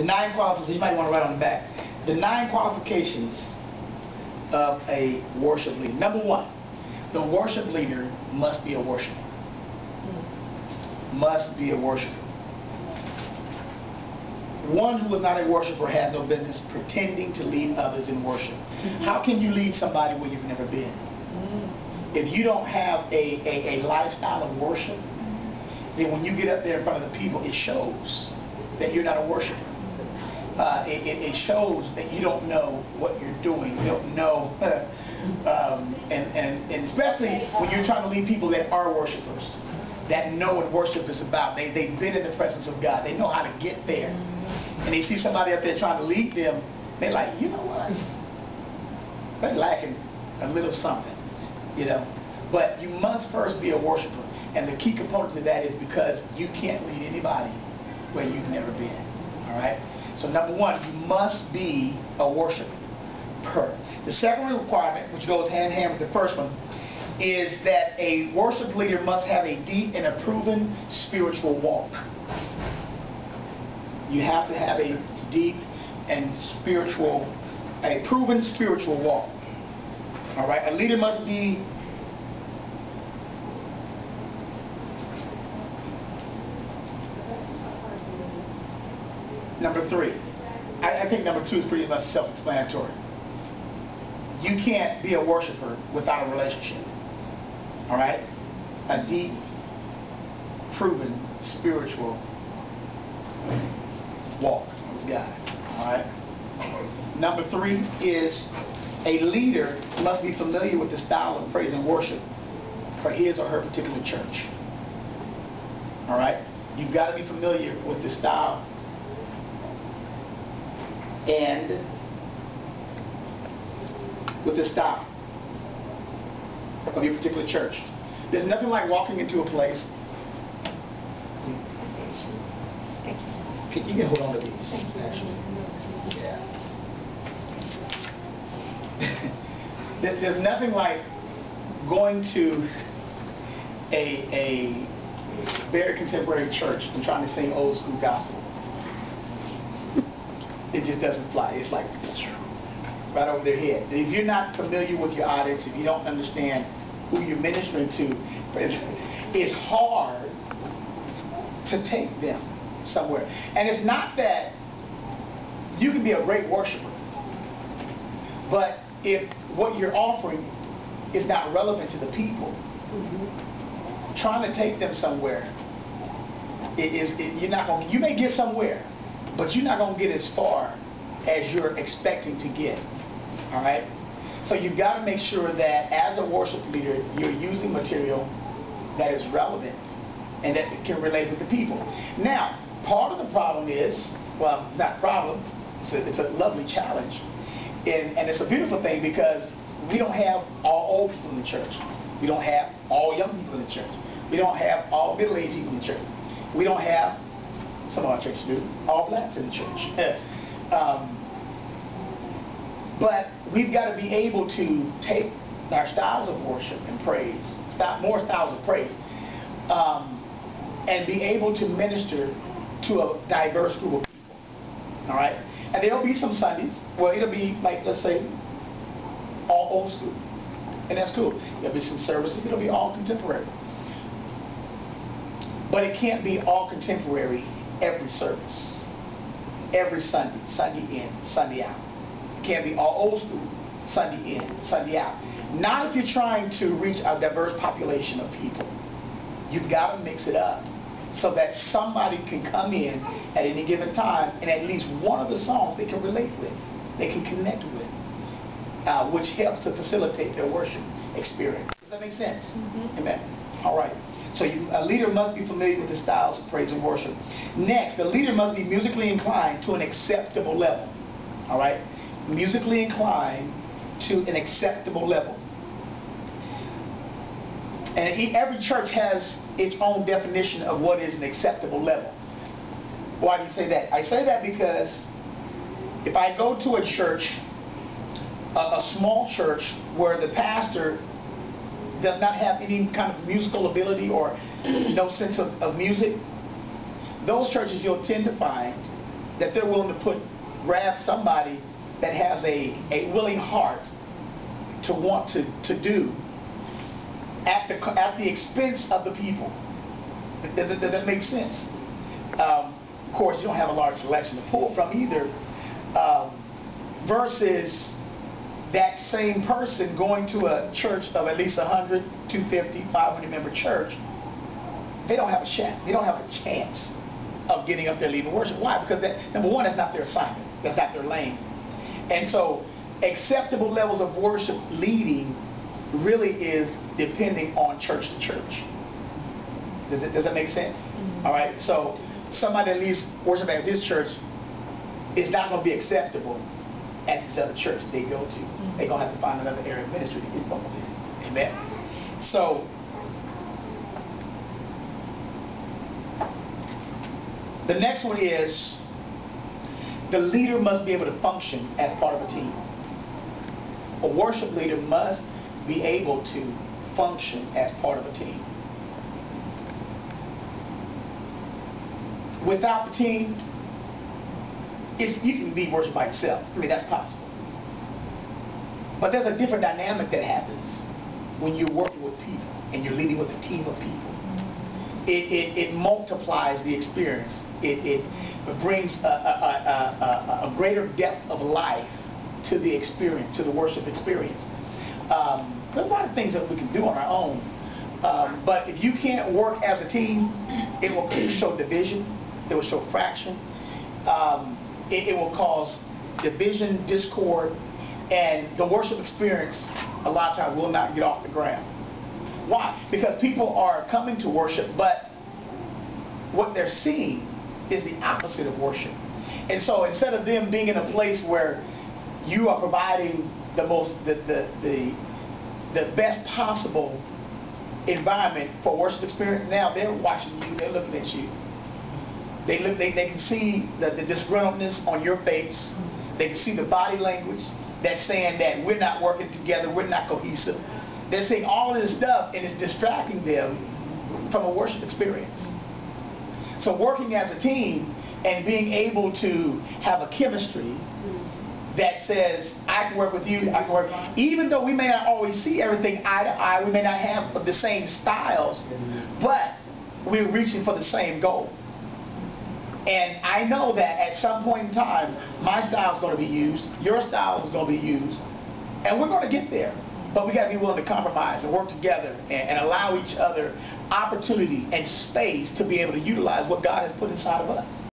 The 9 qualifications, you might want to write on the back. The 9 qualifications of a worship leader. Number 1, the worship leader must be a worshiper. Must be a worshiper. One who is not a worshiper has no business pretending to lead others in worship. How can you lead somebody where you've never been? If you don't have a lifestyle of worship, then when you get up there in front of the people, it shows that you're not a worshiper. It shows that you don't know what you're doing. You don't know, and especially when you're trying to lead people that are worshipers, that know what worship is about. They've been in the presence of God. They know how to get there. And they see somebody up there trying to lead them, they're like, you know what? They're lacking a little something, you know. But you must first be a worshiper. And the key component to that is because you can't lead anybody where you've never been. All right? So number 1, you must be a worshiper. The second requirement, which goes hand in hand with the first one, is that a worship leader must have a deep and a proven spiritual walk. You have to have a deep and a proven spiritual walk. All right? A leader must be number 3. I think number 2 is pretty much self-explanatory. You can't be a worshiper without a relationship. All right? A deep, proven, spiritual walk with God. All right? Number 3 is a leader must be familiar with the style of praise and worship for his or her particular church. All right? You've got to be familiar with the style and with the style of your particular church. There's nothing like walking into a place. You can hold on to these, actually. Yeah. There's nothing like going to a very contemporary church and trying to sing old school gospel. It just doesn't fly. It's like right over their head. And if you're not familiar with your audience, if you don't understand who you're ministering to, it's hard to take them somewhere. And it's not that you can be a great worshiper, but if what you're offering is not relevant to the people, trying to take them somewhere, you're not going. You may get somewhere, but you're not going to get as far as you're expecting to get. All right? So you've got to make sure that as a worship leader, you're using material that is relevant and that can relate with the people. Now, part of the problem is, well, it's not a problem, it's a lovely challenge. And it's a beautiful thing because we don't have all old people in the church. We don't have all young people in the church. We don't have all middle-aged people in the church. We don't have, some of our churches do, all blacks in the church. But we've got to be able to take our styles of worship and praise, more styles of praise, and be able to minister to a diverse group of people. All right? And there'll be some Sundays where it'll be like, let's say, all old school. And that's cool. There'll be some services, it'll be all contemporary. But it can't be all contemporary every service. Every Sunday, Sunday in, Sunday out. It can't be all old school, Sunday in, Sunday out. Not if you're trying to reach a diverse population of people. You've got to mix it up so that somebody can come in at any given time and at least one of the songs they can relate with, they can connect with, which helps to facilitate their worship experience. Does that make sense? Amen. All right. So a leader must be familiar with the styles of praise and worship. Next, the leader must be musically inclined to an acceptable level. All right? Musically inclined to an acceptable level. And every church has its own definition of what is an acceptable level. Why do you say that? I say that because if I go to a church, a small church, where the pastor does not have any kind of musical ability or no sense of music, those churches you'll tend to find that they're willing to grab somebody that has a willing heart to want to do at the expense of the people. Does that make sense? Of course, you don't have a large selection to pull from either. Versus that same person going to a church of at least 100, 250, 500 member church, they don't have a chance. They don't have a chance of getting up there leading worship. Why? Because number one, that's not their assignment. That's not their lane. And so acceptable levels of worship leading really is depending on church to church. Does that make sense? Mm-hmm. All right. So somebody that leads worship at this church is not going to be acceptable at this other church they go to. Mm-hmm. They're going to have to find another area of ministry to get involved in. Amen. So the next one is the leader must be able to function as part of a team. A worship leader must be able to function as part of a team. Without the team, you can lead worship by yourself. I mean, that's possible. But there's a different dynamic that happens when you're working with people and you're leading with a team of people. It multiplies the experience. It brings a greater depth of life to the experience, to the worship experience. There's a lot of things that we can do on our own. But if you can't work as a team, it will show division. It will show fraction. It will cause division, discord, and the worship experience a lot of times will not get off the ground. Why? Because people are coming to worship, but what they're seeing is the opposite of worship. And so instead of them being in a place where you are providing the best possible environment for worship experience, now they're watching you, they're looking at you. They can see the disgruntledness on your face. They can see the body language that's saying that we're not working together, we're not cohesive. They're seeing all of this stuff, and it's distracting them from a worship experience. So working as a team and being able to have a chemistry that says, I can work with you, I can work, even though we may not always see everything eye to eye, we may not have the same styles, but we're reaching for the same goal. And I know that at some point in time, my style is going to be used, your style is going to be used, and we're going to get there. But we got to be willing to compromise and work together and allow each other opportunity and space to be able to utilize what God has put inside of us.